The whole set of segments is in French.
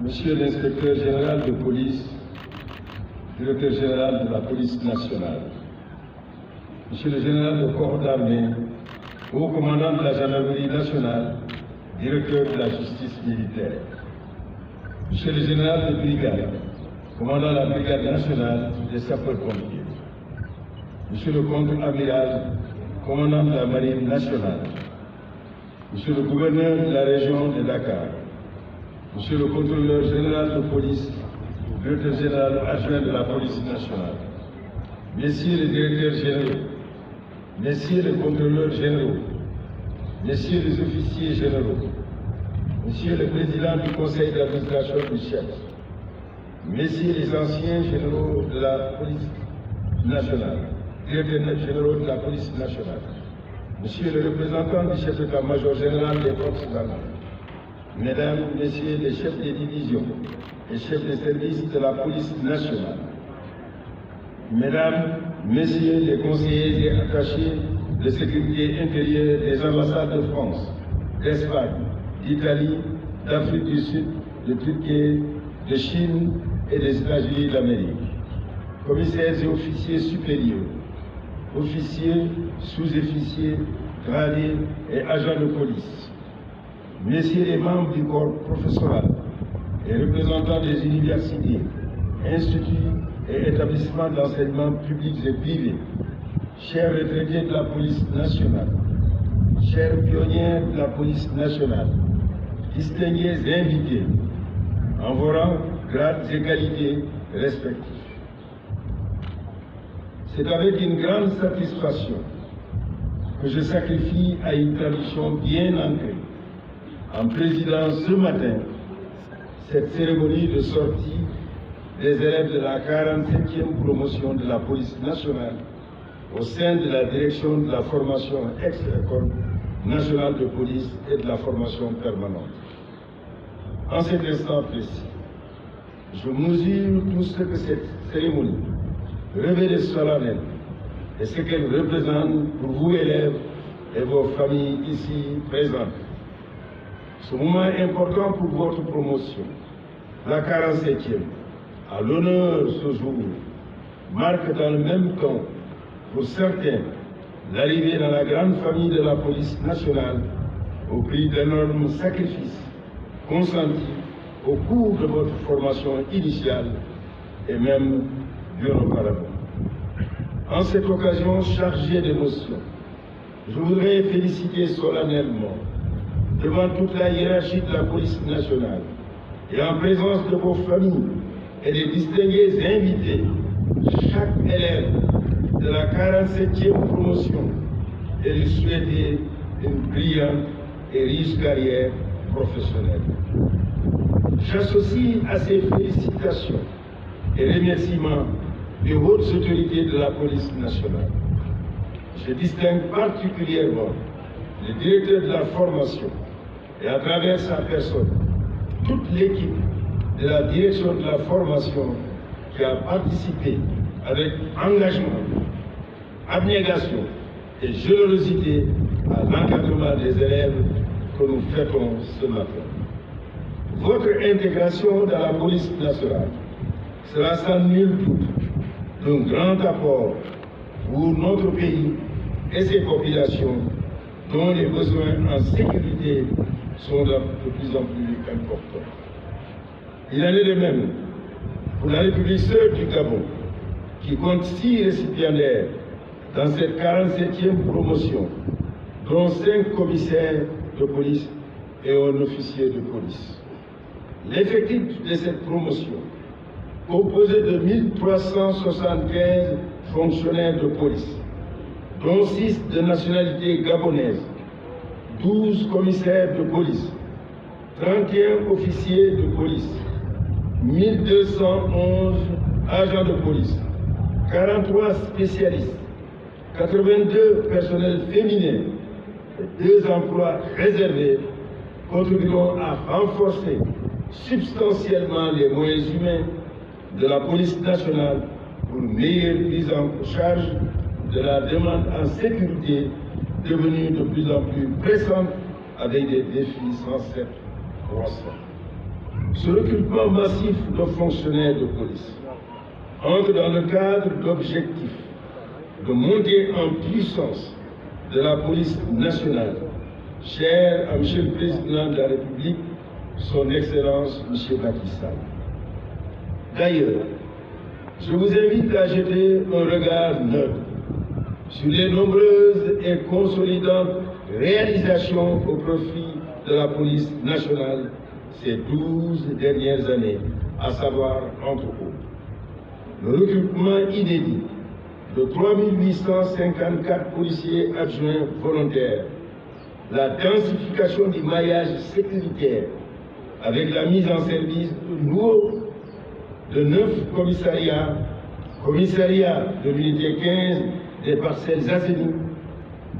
Monsieur l'inspecteur général de police, directeur général de la police nationale, Monsieur le général de corps d'armée, haut commandant de la gendarmerie nationale, directeur de la justice militaire, Monsieur le général de brigade, commandant la brigade nationale des sapeurs-pompiers, Monsieur le contre-amiral, commandant de la marine nationale, Monsieur le gouverneur de la région de Dakar, Monsieur le contrôleur général de police, directeur général adjoint de la police nationale, Messieurs les directeurs généraux, Messieurs les contrôleurs généraux, Messieurs les officiers généraux, Monsieur le président du conseil d'administration du chef, Messieurs les anciens généraux de la police nationale, directeurs généraux de la police nationale, Monsieur le représentant du chef d'état-major général des forces armées, Mesdames, Messieurs les chefs des divisions et chefs des services de la police nationale, Mesdames, Messieurs les conseillers et attachés de sécurité intérieure des ambassades de France, d'Espagne, d'Italie, d'Afrique du Sud, de Turquie, de Chine et des États-Unis d'Amérique, commissaires et officiers supérieurs, officiers, sous-officiers, gradés et agents de police, Messieurs les membres du corps professoral et représentants des universités, instituts et établissements d'enseignement publics et privés, chers retraités de la police nationale, chers pionniers de la police nationale, distingués invités, en vos rangs, grades et qualités respectifs. C'est avec une grande satisfaction que je sacrifie à une tradition bien ancrée en présidant ce matin cette cérémonie de sortie des élèves de la 47e promotion de la police nationale au sein de la direction de la formation ex-école nationale de police et de la formation permanente. En cet instant précis, je mesure tout ce que cette cérémonie revêt de solennel et ce qu'elle représente pour vous élèves et vos familles ici présentes. Ce moment important pour votre promotion, la 47e, à l'honneur ce jour, marque dans le même temps, pour certains, l'arrivée dans la grande famille de la police nationale au prix d'énormes sacrifices consentis au cours de votre formation initiale et même bien auparavant. En cette occasion chargée d'émotions, je voudrais féliciter solennellement devant toute la hiérarchie de la police nationale et en présence de vos familles et des distingués invités, chaque élève de la 47e promotion et lui souhaiter une brillante et riche carrière professionnelle. J'associe à ces félicitations et remerciements les hautes autorités de la police nationale. Je distingue particulièrement le directeur de la formation et à travers sa personne, toute l'équipe de la direction de la formation qui a participé avec engagement, abnégation et générosité à l'encadrement des élèves que nous fêtons ce matin. Votre intégration dans la police nationale sera sans nul doute d'un grand apport pour notre pays et ses populations dont les besoins en sécurité sont de plus en plus importants. Il en est de même pour la République sœur du Gabon, qui compte 6 récipiendaires dans cette 47e promotion, dont 5 commissaires de police et un officier de police. L'effectif de cette promotion, composé de 1375 fonctionnaires de police, dont 6 de nationalité gabonaise, 12 commissaires de police, 31 officiers de police, 1211 agents de police, 43 spécialistes, 82 personnels féminins et 2 emplois réservés contribueront à renforcer substantiellement les moyens humains de la police nationale pour une meilleure prise en charge de la demande en sécurité devenue de plus en plus pressante avec des défis sans cesse croissants. Ce recrutement massif de fonctionnaires de police entre dans le cadre d'objectifs de monter en puissance de la police nationale, cher à M. le Président de la République, son Excellence M. Macky Sall. D'ailleurs, je vous invite à jeter un regard neutre sur les nombreuses et consolidantes réalisations au profit de la police nationale ces 12 dernières années, à savoir, entre autres, le recrutement inédit de 3854 policiers adjoints volontaires, la densification du maillage sécuritaire avec la mise en service de 9 commissariats, commissariat de l'unité 15 des Parcelles Assainies,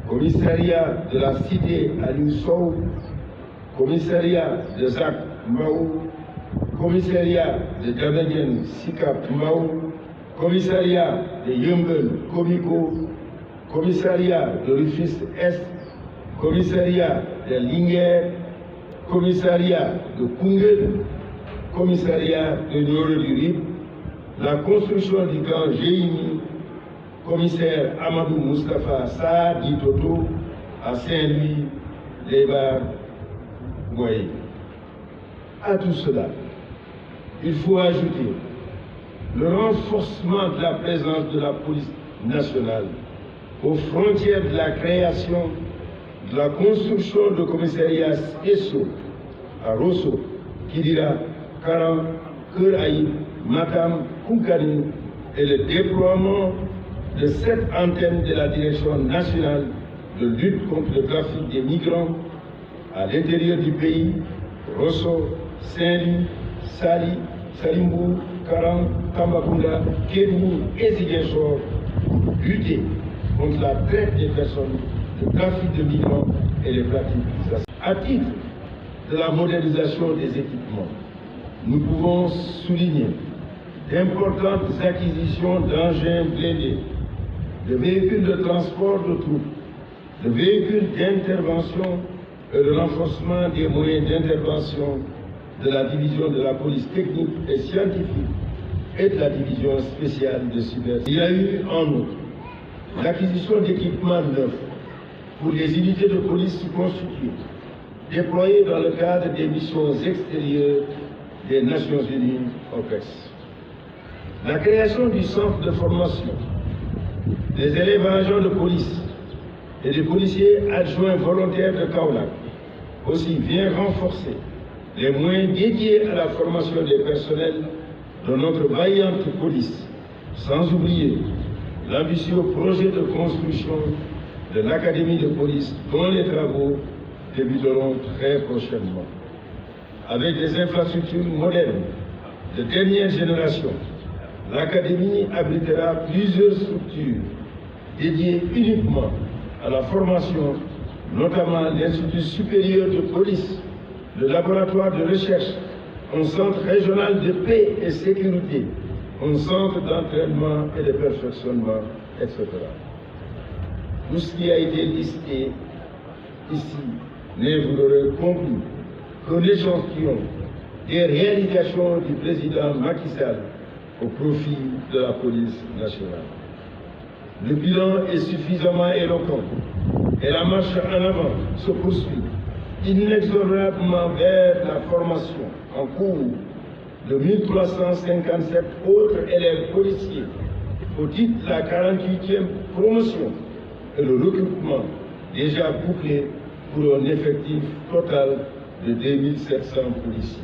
commissariat de la cité Aliou Sow, commissariat de Zac Mbao, commissariat de Damadienne Sikap Mbao, commissariat de Yeumbeul Komiko, commissariat de Rufisque Est, commissariat de Linguère, commissariat de Koungheul, commissariat de Nioro du Rip, la construction du camp Géimi, commissaire Amadou Moustapha Sarr dit Toto à Saint-Louis, Lébar, Moyen. À tout cela, il faut ajouter le renforcement de la présence de la police nationale aux frontières de la création, de la construction de commissariats spéciaux à Rosso, Kidira, Karam, Keur Aïb, Matam, Koukani et le déploiement de 7 antennes de la Direction nationale de lutte contre le trafic des migrants à l'intérieur du pays, Rosso, Saint-Louis, Sali, Salimbourg, Karam, Tambacounda, Kédougou et Ziguinchor pour lutter contre la traite des personnes, le trafic de migrants et les pratiques. À titre de la modernisation des équipements, nous pouvons souligner d'importantes acquisitions d'engins blindés, de véhicules de transport de troupes, de véhicules d'intervention et le renforcement des moyens d'intervention de la division de la police technique et scientifique et de la division spéciale de cyber. Il y a eu en outre l'acquisition d'équipements neufs pour les unités de police constituées, déployées dans le cadre des missions extérieures des Nations Unies OPEX. La création du centre de formation des élèves agents de police et des policiers adjoints volontaires de Kaolack aussi vient renforcer les moyens dédiés à la formation des personnels de notre vaillante police, sans oublier l'ambitieux projet de construction de l'Académie de police dont les travaux débuteront très prochainement. Avec des infrastructures modernes de dernière génération, l'Académie abritera plusieurs structures dédiées uniquement à la formation, notamment l'Institut supérieur de police, le laboratoire de recherche, un centre régional de paix et sécurité, un centre d'entraînement et de perfectionnement, etc. Tout ce qui a été listé ici n'est, vous l'aurez compris, qu'un échantillon des réalisations du président Macky Sall au profit de la police nationale. Le bilan est suffisamment éloquent et la marche en avant se poursuit inexorablement vers la formation en cours de 1357 autres élèves policiers au titre de la 48e promotion et le recrutement déjà bouclé pour un effectif total de 2700 policiers.